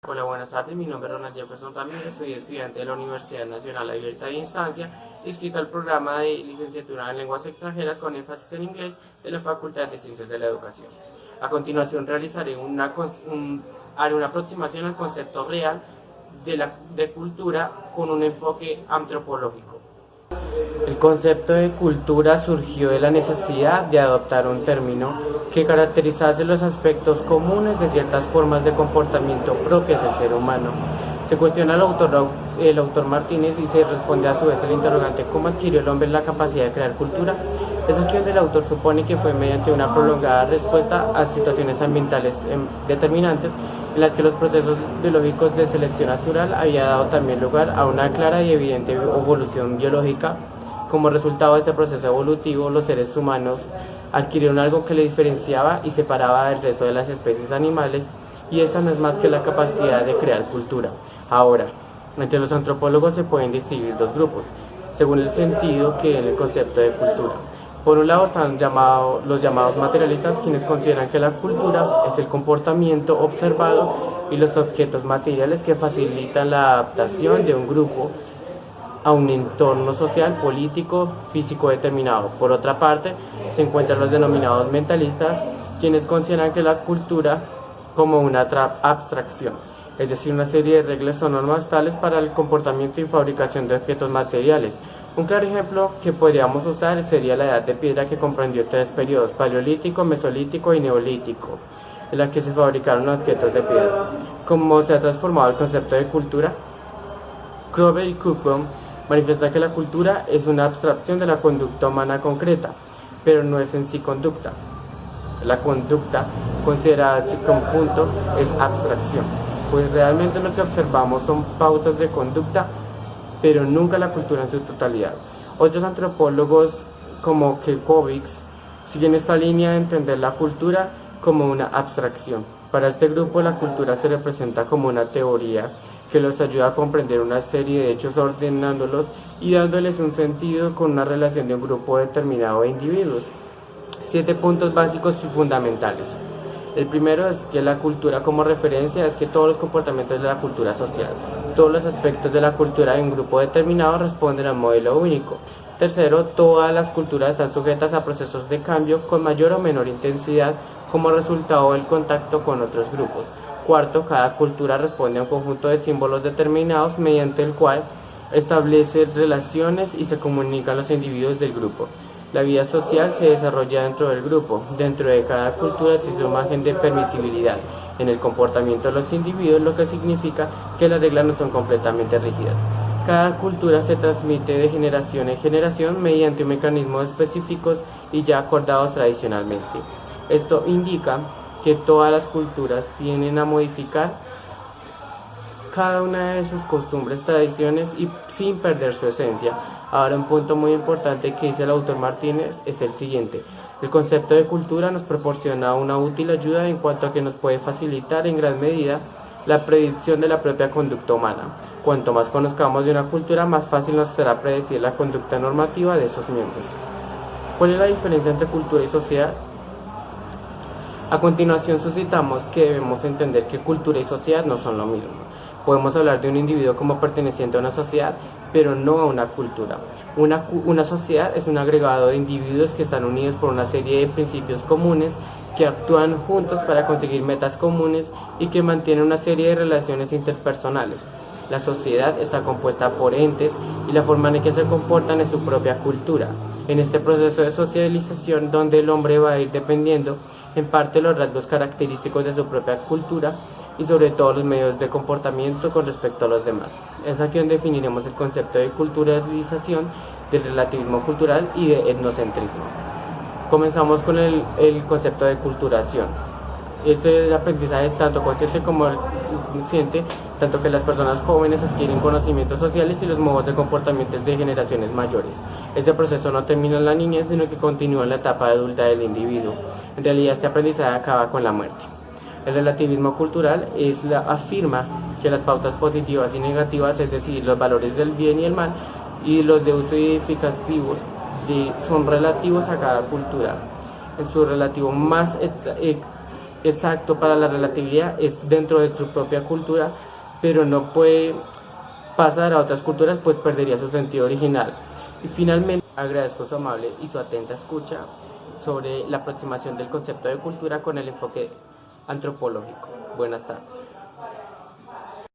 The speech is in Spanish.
Hola, buenas tardes. Mi nombre es Ronald Jefferson Ramírez. Soy estudiante de la Universidad Nacional Abierta de Instancia, inscrito al programa de licenciatura en lenguas extranjeras con énfasis en inglés de la Facultad de Ciencias de la Educación. A continuación realizaré haré una aproximación al concepto real de cultura con un enfoque antropológico. El concepto de cultura surgió de la necesidad de adoptar un término que caracterizase los aspectos comunes de ciertas formas de comportamiento propias del ser humano. Se cuestiona el autor Martínez y se responde a su vez el interrogante: ¿cómo adquirió el hombre la capacidad de crear cultura? Es aquí donde el autor supone que fue mediante una prolongada respuesta a situaciones ambientales determinantes, en las que los procesos biológicos de selección natural había dado también lugar a una clara y evidente evolución biológica. Como resultado de este proceso evolutivo, los seres humanos adquirieron algo que le diferenciaba y separaba del resto de las especies animales, y esta no es más que la capacidad de crear cultura. Ahora, entre los antropólogos se pueden distinguir dos grupos, según el sentido que en el concepto de cultura. Por un lado están los llamados materialistas, quienes consideran que la cultura es el comportamiento observado y los objetos materiales que facilitan la adaptación de un grupo a un entorno social, político, físico determinado. Por otra parte, se encuentran los denominados mentalistas, quienes consideran que la cultura como una abstracción, es decir, una serie de reglas o normas tales para el comportamiento y fabricación de objetos materiales. Un claro ejemplo que podríamos usar sería la Edad de Piedra, que comprendió tres periodos: paleolítico, mesolítico y neolítico, en la que se fabricaron objetos de piedra. ¿Cómo se ha transformado el concepto de cultura? Kroeber y Cookboom manifiesta que la cultura es una abstracción de la conducta humana concreta, pero no es en sí conducta. La conducta, considerada en su conjunto, es abstracción, pues realmente lo que observamos son pautas de conducta, pero nunca la cultura en su totalidad. Otros antropólogos, como Kelkowicz, siguen esta línea de entender la cultura como una abstracción. Para este grupo, la cultura se representa como una teoría que los ayuda a comprender una serie de hechos, ordenándolos y dándoles un sentido con una relación de un grupo determinado de individuos. 7 puntos básicos y fundamentales. El primero es que la cultura como referencia es que todos los comportamientos de la cultura social, todos los aspectos de la cultura de un grupo determinado responden a un modelo único. Tercero, todas las culturas están sujetas a procesos de cambio con mayor o menor intensidad como resultado del contacto con otros grupos. Cuarto, cada cultura responde a un conjunto de símbolos determinados mediante el cual establece relaciones y se comunican los individuos del grupo. La vida social se desarrolla dentro del grupo. Dentro de cada cultura existe un margen de permisibilidad en el comportamiento de los individuos, lo que significa que las reglas no son completamente rígidas. Cada cultura se transmite de generación en generación mediante mecanismos específicos y ya acordados tradicionalmente. Esto indica que todas las culturas tienden a modificar cada una de sus costumbres, tradiciones y sin perder su esencia. Ahora, un punto muy importante que dice el autor Martínez es el siguiente: el concepto de cultura nos proporciona una útil ayuda en cuanto a que nos puede facilitar en gran medida la predicción de la propia conducta humana. Cuanto más conozcamos de una cultura, más fácil nos será predecir la conducta normativa de sus miembros. ¿Cuál es la diferencia entre cultura y sociedad? A continuación suscitamos que debemos entender que cultura y sociedad no son lo mismo. Podemos hablar de un individuo como perteneciente a una sociedad, pero no a una cultura. Una sociedad es un agregado de individuos que están unidos por una serie de principios comunes, que actúan juntos para conseguir metas comunes y que mantienen una serie de relaciones interpersonales. La sociedad está compuesta por entes y la forma en que se comportan es su propia cultura. En este proceso de socialización, donde el hombre va a ir dependiendo en parte los rasgos característicos de su propia cultura y sobre todo los medios de comportamiento con respecto a los demás. Es aquí donde definiremos el concepto de culturalización, de relativismo cultural y de etnocentrismo. Comenzamos con el concepto de culturación. Este aprendizaje es tanto consciente como inconsciente, tanto que las personas jóvenes adquieren conocimientos sociales y los modos de comportamiento de generaciones mayores. Este proceso no termina en la niñez, sino que continúa en la etapa adulta del individuo. En realidad, este aprendizaje acaba con la muerte. El relativismo cultural afirma que las pautas positivas y negativas, es decir, los valores del bien y el mal, y los de uso edificativos, son relativos a cada cultura. En su relativo más exacto para la relatividad es dentro de su propia cultura, pero no puede pasar a otras culturas, pues perdería su sentido original. Y finalmente agradezco su amable y su atenta escucha sobre la aproximación del concepto de cultura con el enfoque antropológico. Buenas tardes.